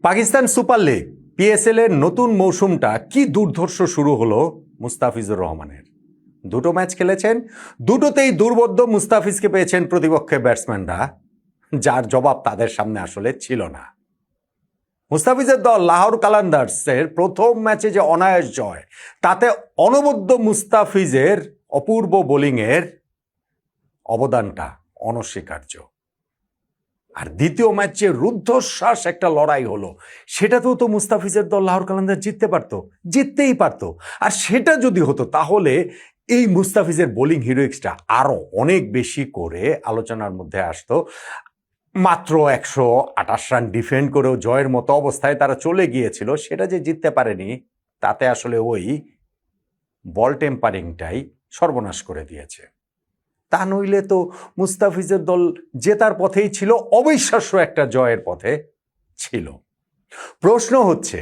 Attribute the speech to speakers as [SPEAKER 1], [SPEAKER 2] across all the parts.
[SPEAKER 1] Pakistan super league PSL এর নতুন মৌসুমটা কি দুর্ধর্ষ শুরু হলো মুস্তাফিজুর রহমানের। দুটো ম্যাচ খেলেছেন, দুটোতেই দুর্বোধ্য মুস্তাফিজকে পেয়েছেন প্রতিপক্ষের ব্যাটসম্যানরা, যার জবাব তাদের সামনে আসলে ছিল না। মুস্তাফিজের দল লাহোর কালান্দার্সের প্রথম ম্যাচে যে অনায়াস জয়, তাতে অনবদ্য মুস্তাফিজের অপূর্ব বোলিংয়ের অবদানটা অনস্বীকার্য। আর দ্বিতীয় ম্যাচে রুদ্ধশ্বাস একটা লড়াই হলো, সেটাতেও তো মুস্তাফিজের দল লাহোর কালান্দার জিততেই পারতো। আর সেটা যদি হতো তাহলে এই মুস্তাফিজের বোলিং হিরোইক্সটা আরো অনেক বেশি করে আলোচনার মধ্যে আসতো। মাত্র 128 রান ডিফেন্ড করেও জয়ের মতো অবস্থায় তারা চলে গিয়েছিল, সেটা যে জিততে পারেনি তাতে আসলে ওই বল টেম্পারিংটাই সর্বনাশ করে দিয়েছে। তা নইলে তো মুস্তাফিজের দল জেতার পথেই ছিল, অবিশ্বাস্য একটা জয়ের পথে ছিল। প্রশ্ন হচ্ছে,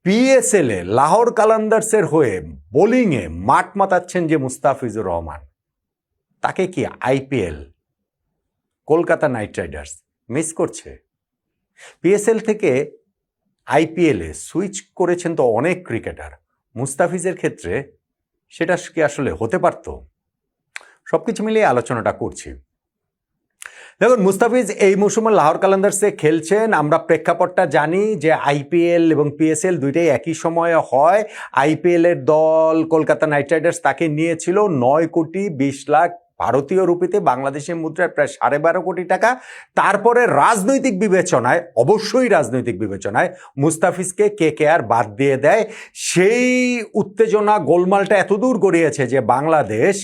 [SPEAKER 1] পিএসএল এ লাহোর কালান্দার্সের হয়ে বোলিংয়ে মাঠ মাতাচ্ছেন যে মুস্তাফিজুর রহমান, তাকে কি IPL Kolkata night Riders miss করছে? পিএসএল থেকে আইপিএল এ সুইচ করেছেন তো অনেক ক্রিকেটার, মুস্তাফিজের ক্ষেত্রে সেটা কি আসলে হতে পারত? সবকিছু মিলিয়ে আলোচনাটা করছি। দেখুন, মুস্তাফিজ এই মৌসুমে লাহোর কালান্দার্সে খেলছেন। আমরা প্রেক্ষাপটটা জানি যে আইপিএল এবং পিএসএল দুইটাই একই সময়ে হয়। আইপিএল এর দল কলকাতা নাইট রাইডার্স তাকে নিয়েছিল 9,20,00,000 ভারতীয় রুপিতে, বাংলাদেশের মুদ্রায় প্রায় 12.5 কোটি টাকা। তারপরে রাজনৈতিক বিবেচনায়, অবশ্যই রাজনৈতিক বিবেচনায়, মুস্তাফিজকে কেকেআর বাদ দিয়ে দেয়। সেই উত্তেজনা গোলমালটা এতদূর গড়িয়েছে যে বাংলাদেশ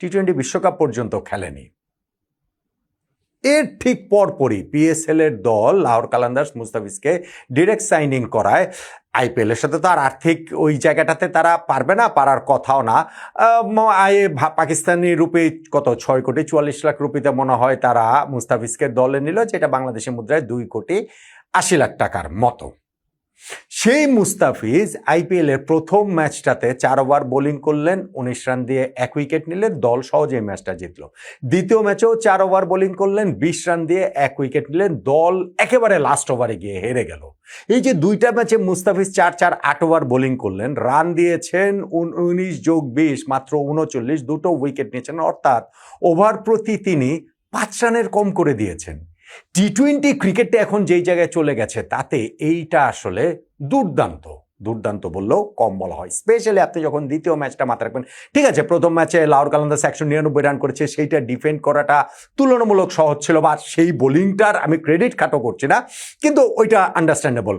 [SPEAKER 1] টি-20 বিশ্বকাপ পর্যন্ত খেলেনি। এর ঠিক পরপরই পিএসএল এর দল লাহোর কালান্দার্স মুস্তাফিজকে ডিরেক্ট সাইনিং করায়। আইপিএল এর সাথে তো আর আর্থিক ওই জায়গাটাতে তারা পারবে না, পারার কথাও না। পাকিস্তানি রুপি কত 6,44,00,000 রুপিতে মনে হয় তারা মুস্তাফিজকে দলে নিল, যেটা বাংলাদেশের মুদ্রায় 2,80,00,000 টাকার মতো। সেই মুস্তাফিজ আইপিএল এর প্রথম ম্যাচটাতে 4 ওভার বোলিং করলেন, 19 রান দিয়ে 1 উইকেট নিলেন, দল সহজেই ম্যাচটা জিতল। দ্বিতীয় ম্যাচেও 4 ওভার বোলিং করলেন, 20 রান দিয়ে 1 উইকেট নিলেন, দল একেবারে লাস্ট ওভারে গিয়ে হেরে গেল। এই যে দুইটা ম্যাচে মুস্তাফিজ 8 ওভার বোলিং করলেন, রান দিয়েছেন 19+20 মাত্র 39, দুটো উইকেট নিয়েছেন, অর্থাৎ ওভার প্রতি তিনি 5 রানের কম করে দিয়েছেন। টি-20 ক্রিকেটটা এখন যেই জায়গায় চলে গেছে, তাতে এইটা আসলে দুর্দান্ত বললেও কম বলা হয়। স্পেশালি আপনি যখন দ্বিতীয় ম্যাচটা মাথায় রাখবেন, ঠিক আছে প্রথম ম্যাচে লাহোর কালান্দার্স 199 রান করেছে, সেইটা ডিফেন্ড করাটা তুলনামূলক সহজ ছিল, বা সেই বোলিংটার আমি ক্রেডিট খাটো করছি না, কিন্তু ওইটা আন্ডারস্ট্যান্ডেবল।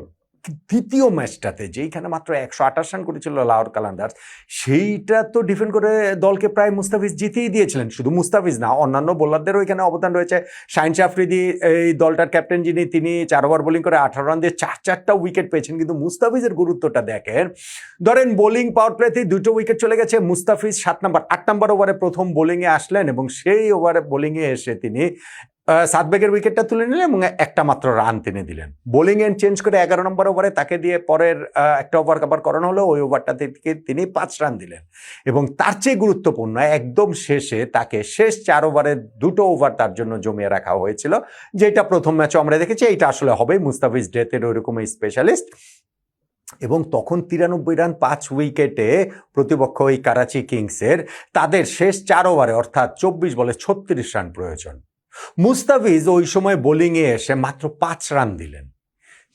[SPEAKER 1] দ্বিতীয় ম্যাচটাতে যেইখানে মাত্র 128 রান করেছিল লাহোর কালান্দার্স, সেইটা তো ডিফেন্ড করে দলকে প্রায় মুস্তাফিজ জিতিয়ে দিয়েছিলেন। শুধু মুস্তাফিজ না, অন্যান্য বোলারদেরও এখানে অবদান রয়েছে। শাহিন শাহ আফ্রিদি এই দলটার ক্যাপ্টেন, তিনি 4 ওভার বোলিং করে 18 রান দিয়ে 4টা উইকেট পেয়েছেন। কিন্তু মুস্তাফিজের গুরুত্বটা দেখেন, ধরেন বোলিং পাওয়ার প্লেতে 2টো উইকেট চলে গেছে, মুস্তাফিজ 8 নম্বর ওভারে প্রথম বোলিংয়ে আসলেন এবং সেই ওভারে বোলিংয়ে এসে তিনি সাদবেগের উইকেটটা তুলে নিলেন এবং একটা মাত্র রান তিনি দিলেন। বোলিং এন্ড চেঞ্জ করে 11 নম্বর ওভারে তাকে দিয়ে পরের একটা ওভার কভার করানো হলো, ওই ওভারটা থেকে তিনি 5 রান দিলেন। এবং তার চেয়ে গুরুত্বপূর্ণ, একদম শেষে তাকে শেষ 4 ওভারে 2টো ওভার তার জন্য জমিয়ে রাখা হয়েছিল, যেটা প্রথম ম্যাচে আমরা দেখেছি। এইটা আসলে হবে মুস্তাফিজ ডেথের ওইরকমই স্পেশালিস্ট। এবং তখন 93 রান 5 উইকেটে প্রতিপক্ষ ওই করাচি কিংসের, তাদের শেষ 4 ওভারে অর্থাৎ 24 বলে 36 রান প্রয়োজন। মুস্তাফিজ ওই সময় বোলিংয়ে এসে মাত্র 5 রান দিলেন।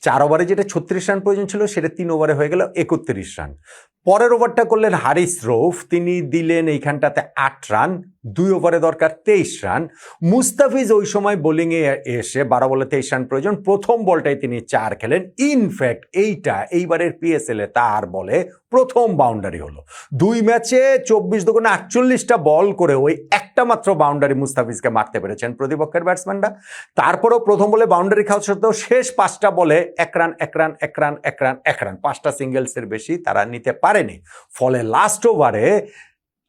[SPEAKER 1] 4 ওভারে যেটা 36 রান প্রয়োজন ছিল, সেটা 3 ওভারে হয়ে গেল 31 রান। পরের ওভারটা করলেন হারিস রৌফ, তিনি দিলেন এইখানটাতে 8 রান, 2 ওভারে দরকার 23 রান। মুস্তাফিজ ওই সময় বোলিংয়ে এসে 12 বলে 23 রান প্রয়োজন, প্রথম বলটাই তিনি 4 খেলেন। ইনফ্যাক্ট এইবারের পিএসএল এ তার বলে প্রথম বাউন্ডারি হলো। 2 ম্যাচে 24 দুগুণে 48টা বল করে ওই একটা মাত্র বাউন্ডারি মুস্তাফিজকে মারতে পেরেছেন প্রতিপক্ষের ব্যাটসম্যানরা। তারপরেও প্রথম বলে বাউন্ডারি খাওয়া সত্ত্বেও শেষ 5টা বলে 1 রান, 5টা সিঙ্গেলসের বেশি তারা নিতে পারেনি। ফলে লাস্ট ওভারে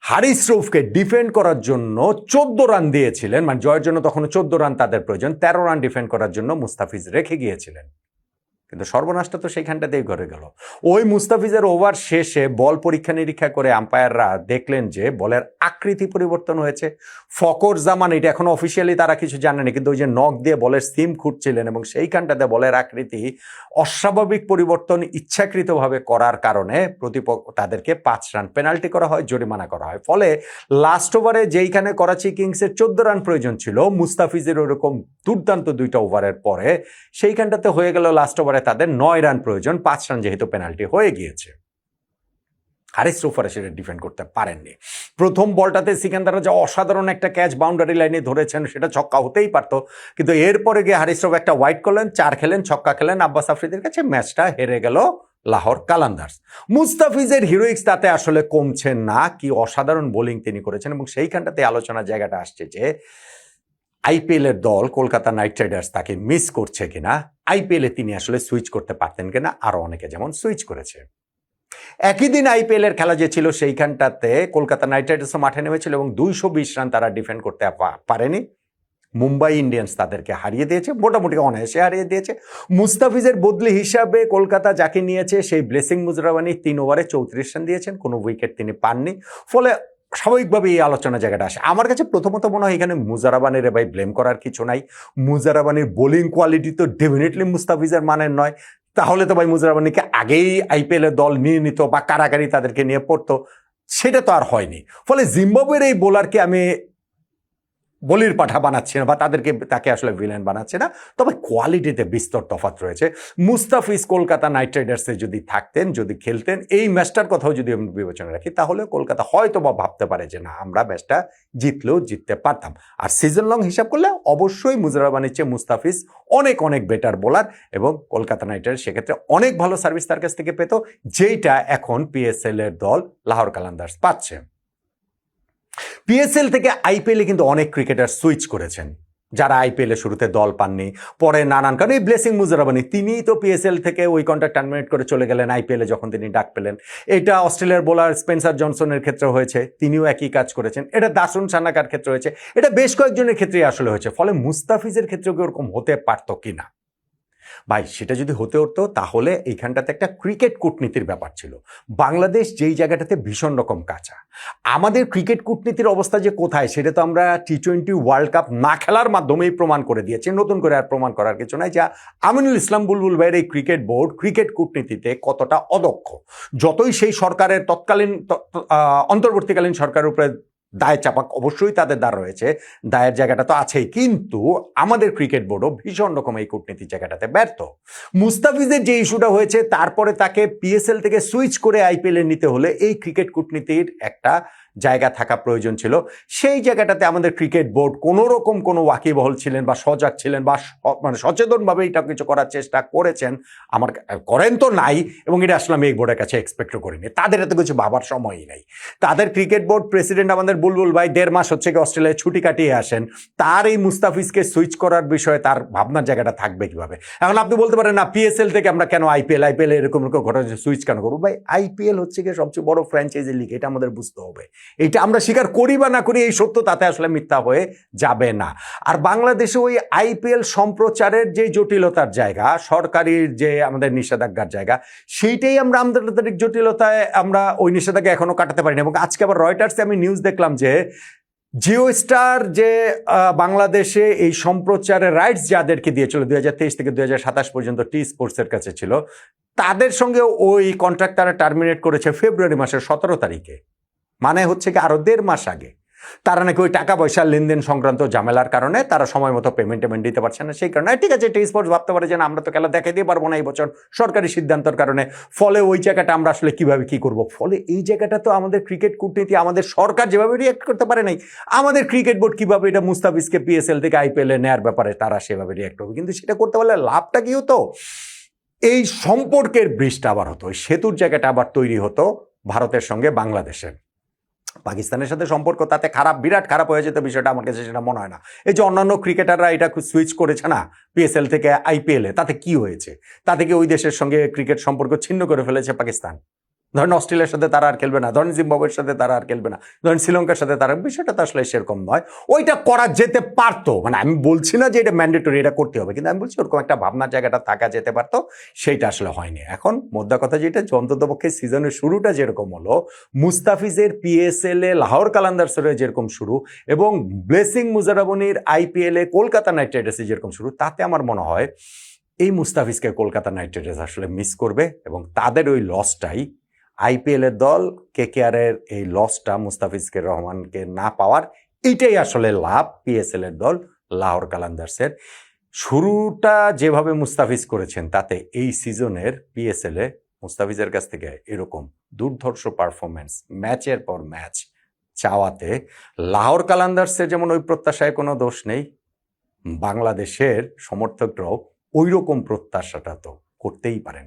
[SPEAKER 1] হারিস রৌফকে ডিফেন্ড করার জন্য 14 রান দিয়েছিলেন, মানে জয়ের জন্য তখন 14 রান তাদের প্রয়োজন, 13 রান ডিফেন্ড করার জন্য মুস্তাফিজ রেখে গিয়েছিলেন। কিন্তু সর্বনাশটা তো সেইখানটাতেই ঘরে গেল। ওই মুস্তাফিজের ওভার শেষে বল পরীক্ষা নিরীক্ষা করে আম্পায়াররা দেখলেন যে বলের আকৃতি পরিবর্তন হয়েছে। ফকর জামান, এটা এখনো অফিসিয়ালি তারা কিছু জানেনি, কিন্তু ওই যে নখ দিয়ে বলের সিম খুঁটছিলেন এবং সেইখানটাতে বলের আকৃতি অস্বাভাবিক পরিবর্তন ইচ্ছাকৃতভাবে করার কারণে তাদেরকে 5 রান পেনাল্টি করা হয়, জরিমানা করা হয়। ফলে লাস্ট ওভারে যেইখানে করাচি কিংসের 14 রান প্রয়োজন ছিল, মুস্তাফিজের ওরকম দুর্দান্ত 2টা ওভারের পরে সেইখানটাতে হয়ে গেল লাস্ট ওভারে তাদের 9 রান প্রয়োজন, 5 রান যেহেতু পেনাল্টি হয়ে গিয়েছে। হারিস রুফার সেটা ডিফেন্ড করতে পারেননি। প্রথম বলটাতে সিকান্দাররা যা অসাধারণ একটা ক্যাচ বাউন্ডারি লাইনে ধরেছেন, সেটা ছক্কা হতেই পারত, কিন্তু এরপরে গিয়ে হারিস রুফ একটা ওয়াইড করলেন, 4 খেলেন, ছক্কা খেলেন আব্বাস আফ্রিদির কাছে, ম্যাচটা হেরে গেল লাহোর কালান্দার্স। মুস্তাফিজের হিরোইক্স তাতে আসলে কমছে না, কি অসাধারণ বোলিং তিনি করেছেন। এবং সেইখানটাতে আলোচনার জায়গাটা আসছে যে আইপিএল এর দল কলকাতা নাইট রাইডার্স তাকে মিস করছে কিনা, আইপিএল এ তিনি আসলে সুইচ করতে পারতেন কিনা, আরো অনেকে যেমন সুইচ করেছে। একই দিন আইপিএল এর খেলা যে ছিল সেইখানটাতে কলকাতা নাইট রাইডার্সও মাঠে নেমেছিল এবং 220 রান তারা ডিফেন্ড করতে পারেনি। মুম্বাই ইন্ডিয়ান্স তাদেরকে হারিয়ে দিয়েছে, মোটামুটি অনায়াসে হারিয়ে দিয়েছে। মুস্তাফিজের বদলি হিসাবে কলকাতা যাকে নিয়েছে সেই ব্লেসিং মুজরাবানি 3 ওভারে 34 রান দিয়েছেন, কোনো উইকেট তিনি পাননি। ফলে স্বাভাবিকভাবে এই আলোচনা জায়গাটা আসে। আমার কাছে প্রথমত মনে হয় এখানে মুজারাবানির ভাই ব্লেম করার কিছু নাই। মুজারাবানির বোলিং কোয়ালিটি তো ডেফিনেটলি মুস্তাফিজের মানের নয়, তাহলে তো ভাই মুজারাবানিকে আগেই আইপিএল এর দল নিয়ে নিত বা কারাগারি তাদেরকে নিয়ে পড়তো, সেটা তো আর হয়নি। ফলে জিম্বাবুয়ের এই বোলারকে আমি বলির পাঠা বানাচ্ছে না বা তাকে আসলে ভিলেন বানাচ্ছে না, তবে কোয়ালিটিতে বিস্তর তফাৎ রয়েছে। মুস্তাফিজ কলকাতা নাইট রাইডার্সে যদি থাকতেন, যদি খেলতেন, এই ম্যাচটার কথাও যদি আমি বিবেচনা রাখি, তাহলে কলকাতা হয়তো বা ভাবতে পারে যে না, আমরা ম্যাচটা জিতলেও জিততে পারতাম। আর সিজন লং হিসাব করলে অবশ্যই মুজারাবানির চেয়ে মুস্তাফিজ অনেক অনেক বেটার বোলার এবং কলকাতা নাইট রাইডার্স সেক্ষেত্রে অনেক ভালো সার্ভিস তার কাছ থেকে পেত, যেইটা এখন পিএসএল এর দল লাহোর কালান্দার্স পাচ্ছে। পিএসএল থেকে আইপিএলে কিন্তু অনেক ক্রিকেটার সুইচ করেছেন, যারা আইপিএল এর শুরুতে দল পাননি, পরে নানান কারণে। এই ব্লেসিং মুজারাবানি তিনিই তো পিএসএল থেকে ওই কন্ট্রাক্ট টার্মিনেট করে চলে গেলেন আইপিএল এ যখন তিনি ডাক পেলেন। এটা অস্ট্রেলিয়ার বোলার স্পেন্সার জনসনের ক্ষেত্রে হয়েছে, তিনিও একই কাজ করেছেন। এটা দাসুন সানাকার ক্ষেত্রে হয়েছে, এটা বেশ কয়েকজনের ক্ষেত্রেই আসলে হয়েছে। ফলে মুস্তাফিজের ক্ষেত্রেও কি ওরকম হতে পারতো কিনা ভাই, সেটা যদি হতে হতো তাহলে এইখানটাতে একটা ক্রিকেট কূটনীতির ব্যাপার ছিল। বাংলাদেশ যেই জায়গাটাতে ভীষণ রকম কাঁচা, আমাদের ক্রিকেট কূটনীতির অবস্থা যে কোথায় সেটা তো আমরা টি20 ওয়ার্ল্ড কাপ না খেলার মাধ্যমেই প্রমাণ করে দিয়েছি, নতুন করে আর প্রমাণ করার কিছু নাই। যা আমিনুল ইসলাম বুলবুল ভাইয়ের এই ক্রিকেট বোর্ড ক্রিকেট কূটনীতিতে কতটা অদক্ষ, যতই সেই সরকারের তৎকালীন অন্তর্বর্তীকালীন সরকারের উপরে দায় চাপাক, অবশ্যই তাদের দ্বার রয়েছে, দায়ের জায়গাটা তো আছেই, কিন্তু আমাদের ক্রিকেট বোর্ডও ভীষণ রকম এই কূটনীতির জায়গাটাতে ব্যর্থ। মুস্তাফিজের যে ইস্যুটা হয়েছে, তারপরে তাকে পিএসএল থেকে সুইচ করে আইপিএল এ নিতে হলে এই ক্রিকেট কূটনীতির একটা জায়গা থাকা প্রয়োজন ছিল। সেই জায়গাটাতে আমাদের ক্রিকেট বোর্ড কোনো রকম কোনো ওয়াকিবহল ছিলেন বা সজাগ ছিলেন বা মানে সচেতনভাবে এটা কিছু করার চেষ্টা করেছেন, আমার করেন তো নাই, এবং এটা আসলে আমি এই বোর্ডের কাছে এক্সপেক্টও করিনি। তাদের এত কিছু ভাবার সময়ই নাই। তাদের ক্রিকেট বোর্ড প্রেসিডেন্ট আমাদের বুলবুল ভাই 1.5 মাস হচ্ছে কি অস্ট্রেলিয়ায় ছুটি কাটিয়ে আসেন, তার এই মুস্তাফিজকে সুইচ করার বিষয়ে তার ভাবনার জায়গাটা থাকবে কিভাবে? এখন আপনি বলতে পারেন না, পিএসএল থেকে আমরা কেন আইপিএল এরকম ঘটনা সুইচ কেন করবো? ভাই, আইপিএল হচ্ছে কি সবচেয়ে বড় ফ্র্যাঞ্চাইজি লিগ, এটা আমাদের বুঝতে হবে। এটা আমরা স্বীকার করি বা না করি, এই সত্য তাতে আসলে মিথ্যা হয়ে যাবে না। আর বাংলাদেশে ওই আইপিএল সম্প্রচারের যে জটিলতার জায়গা, সরকারি যে আমাদের নিষেধাজ্ঞার জায়গা, সেইটাই আমরা আন্তর্জাতিক জটিলতায় আমরা ওই নিষেধাজ্ঞা এখনো কাটাতে পারিনি। এবং আজকে আবার রয়টার্সে আমি নিউজ দেখলাম যে জিও স্টার যে বাংলাদেশে এই সম্প্রচারের রাইটস যাদেরকে দিয়েছিল 2023 থেকে 2027 পর্যন্ত টি স্পোর্টসের কাছে ছিল, তাদের সঙ্গে ওই কন্ট্রাক্ট তারা টার্মিনেট করেছে ফেব্রুয়ারি মাসের 17 তারিখে। মানে হচ্ছে কি আরো 1.5 মাস আগে। তারা নাকি ওই টাকা পয়সার লেনদেন সংক্রান্ত ঝামেলার কারণে তারা সময় মতো পেমেন্ট দিতে পারছে না, সেই কারণে ঠিক আছে টি স্পোর্টস ভাবতে পারে যে আমরা তো খেলা দেখাই দিয়ে পারবো না এই বছর সরকারি সিদ্ধান্তের কারণে। ফলে ওই জায়গাটা আমরা আসলে কিভাবে কি করব? ফলে এই জায়গাটা তো আমাদের ক্রিকেট কূটনীতি, আমাদের সরকার যেভাবে রিয়াক্ট করতে পারে নাই, আমাদের ক্রিকেট বোর্ড কিভাবে এটা মুস্তাফিজকে পিএসএল থেকে আইপিএল এ নেওয়ার ব্যাপারে তারা সেভাবে রিয়াক্ট করবে। কিন্তু সেটা করতে পারলে লাভটা কি হতো? এই সম্পর্কের ব্রিজটা আবার হতো, ওই সেতুর জায়গাটা আবার তৈরি হতো ভারতের সঙ্গে বাংলাদেশের। পাকিস্তানের সাথে সম্পর্ক তাতে খারাপ, বিরাট খারাপ হয়ে যেত বিষয়টা, আমার কাছে সেটা মনে হয় না। এই যে অন্যান্য ক্রিকেটাররা এটা সুইচ করেছে না পিএসএল থেকে আইপিএল এ, তাতে কি হয়েছে? তাতে কি ওই দেশের সঙ্গে ক্রিকেট সম্পর্ক ছিন্ন করে ফেলেছে পাকিস্তান? ধরেন অস্ট্রেলিয়ার সাথে তারা আর খেলবে না, ধরেন জিম্বাবুয়ের সাথে তারা আর খেলবে না, ধরেন শ্রীলঙ্কার সাথে তারা, বিষয়টা তো আসলে সেরকম নয়। ওইটা করা যেতে পারতো, মানে আমি বলছি না যে এটা ম্যান্ডেটরি, এটা করতে হবে, কিন্তু আমি বলছি ওরকম একটা ভাবনার জায়গাটা থাকা যেতে পারতো, সেইটা আসলে হয়নি। এখন মোদ্দা কথা যেটা, যে অন্ততপক্ষে সিজনের শুরুটা যেরকম হলো, মুস্তাফিজের পিএসএল এ লাহোর কালান্দার্সের যেরকম শুরু এবং ব্লেসিং মুজারাবনির আইপিএল এ কলকাতা নাইট রাইডার্সে যেরকম শুরু, তাতে আমার মনে হয় এই মুস্তাফিজকে কলকাতা নাইট রাইডার্স আসলে মিস করবে এবং তাদের ওই লসটাই, আইপিএল এর দল কেকেআর এর এই লসটা মুস্তাফিজকে রহমানকে না পাওয়ার, এইটাই আসলে লাভ পিএসএল এর দল লাহোর কালান্দার্সের। শুরুটা যেভাবে মুস্তাফিজ করেছেন তাতে এই সিজনের পিএসএল এ মুস্তাফিজের কাছ থেকে এরকম দুর্ধর্ষ পারফরমেন্স ম্যাচের পর ম্যাচ চাওয়াতে লাহোর কালান্দার্সের যেমন ওই প্রত্যাশায় কোনো দোষ নেই, বাংলাদেশের সমর্থকরাও ওই রকম প্রত্যাশাটা তো করতেই পারেন।